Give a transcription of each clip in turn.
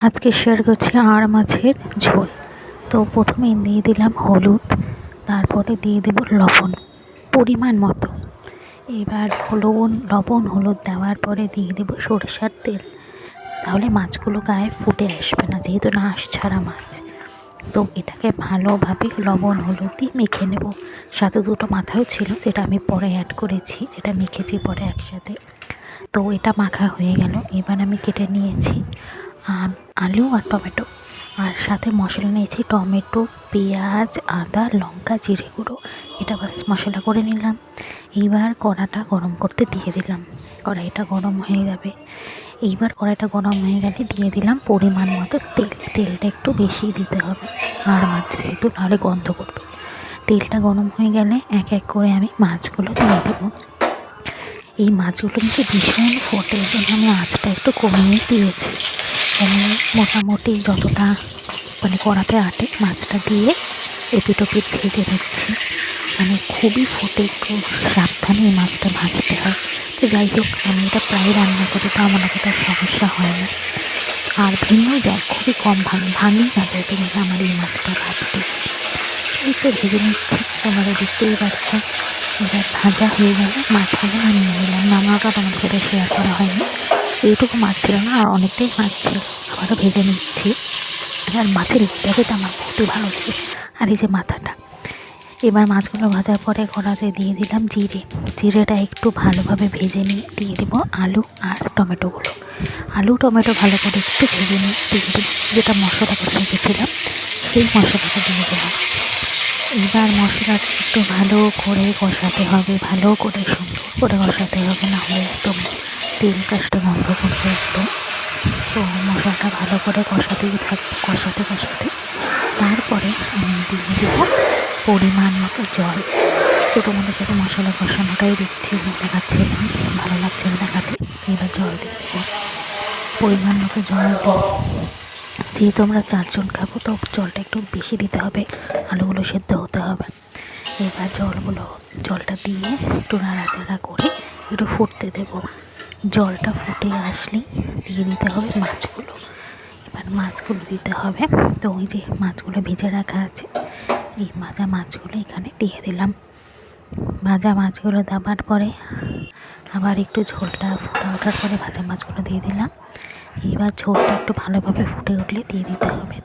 আজকে শেয়ার করছি আর মাছের ঝোল। তো প্রথমে দিয়ে দিলাম হলুদ, তারপরে দিয়ে দেব লবণ পরিমাণ মতো। এবার লবণ হলুদ দেওয়ার পরে দিয়ে দেব সরষের তেল, তাহলে মাছগুলো গায়ে ফুটে আসবে না, যেহেতু না আঁশ ছাড়া মাছ। তো এটাকে ভালোভাবে লবণ হলুদ দিয়ে মেখে নেব। সাথে দুটো মাথাও ছিল, যেটা আমি পরে অ্যাড করেছি, যেটা মেখেছি পরে একসাথে। তো এটা মাখা হয়ে গেল। এবার আমি কেটে নিয়েছি আলু আর টমেটো, আর সাথে মশলা নিয়েছি টমেটো, পেঁয়াজ, আদা, লঙ্কা, জিরে গুঁড়ো। এটা বাস মশলা করে নিলাম। এইবার কড়াটা গরম করতে দিয়ে দিলাম। কড়াইটা গরম হয়ে যাবে। এইবার কড়াইটা গরম হয়ে গেলে দিয়ে দিলাম পরিমাণ মতো তেল। তেলটা একটু বেশি দিতে হবে, আর মাছ যেহেতু, নাহলে গন্ধ করবে। তেলটা গরম হয়ে গেলে এক এক করে আমি মাছগুলো দিয়ে দেবো। এই মাছগুলো কিন্তু ভীষণ ফোটে, জন্য আমি আঁচটা একটু কমিয়ে দিয়েছি। আমি মোটামুটি যতটা কড়াতে আটে মাছটা দিয়ে এপিট ওপিট ভেজে নিচ্ছি। খুবই ফোটে, একটু সাবধানে এই মাছটা ভাজতে হয়। তো যাই হোক, আমি এটা প্রায় রান্না করি, তো আমার অতটা সমস্যা হয় না, আর ভেঙেও যায়, খুবই কম ভাঙেই না বলতে গেলে আমার এই মাছটা ভাজতে। এই তো ভেজে নিচ্ছি, তোমরা দেখতেই পাচ্ছ। এবার ভাজা হয়ে গেলে মাছগুলো নামিয়ে নিলাম। নামাটা তোমাদের সাথে শেয়ার করা হয়নি, এইটুকু মাছ ছিল না, আর অনেকটাই মাছ ছিল। আবারও ভেজে নিচ্ছি। আর মাছের লেজটা আমার খুবই ভালো লাগে, আর এই যে মাথাটা। এবার মাছগুলো ভাজার পরে কড়াতে দিয়ে দিলাম জিরেটা একটু ভালোভাবে ভেজে নিয়ে দিয়ে দেবো আলু আর টমেটোগুলো। আলু টমেটো ভালো করে একটু ভেজে নিয়ে দিয়ে দেবো যেটা মশলা করে রেখেছিলাম, সেই মশলাটা দিয়ে দিলাম। এবার মশলাটা একটু ভালো করে কষাতে হবে, ভালো করে সুন্দর করে কষাতে হবে, নাহলে একদম তেল কাজটা বন্ধ করবে একদম। তো মশলাটা ভালো করে কষাতেই থাকবে, কষাতে তারপরে আমি দিয়ে দেবো পরিমাণ মতো জল। তো তোমাদের সাথে মশলা কষানোটাই দেখছি, দেখাচ্ছে না, ভালো লাগছে না দেখাতে। এবার জল দিয়ে দেবো পরিমাণ মতো জল দিয়ে। যেহেতু আমরা 4 জন খাবো, তো জলটা একটু বেশি দিতে হবে, আলুগুলো সেদ্ধ হতে হবে। এবার জলটা দিয়ে একটু নাড়াচাড়া করে একটু ফুটতে দেবো। জলটা ফুটে আসলেই দিয়ে দিতে হবে মাছগুলো। এবার মাছগুলো দিতে হবে। তো ওই যে মাছগুলো ভেজে রাখা আছে, এই ভাজা মাছগুলো এখানে দিয়ে দিলাম। ভাজা মাছগুলো দেওয়ার পরে আবার একটু ঝোলটা ফুটে ওঠার পরে ভাজা মাছগুলো দিয়ে দিলাম। এবার ঝোলটা একটু ভালোভাবে ফুটে উঠলে দিয়ে দিতে হবে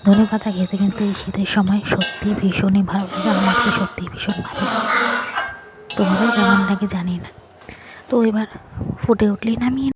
ধনে পাতা খেতে কিন্তু এই শীতের সময় সত্যি ভীষণই ভালো লাগে। আমার তো সত্যিই ভীষণ ভালো লাগে, তোমাদের কেমন লাগে জানি না। তো এবার ফুটে উঠলেই নামিয়ে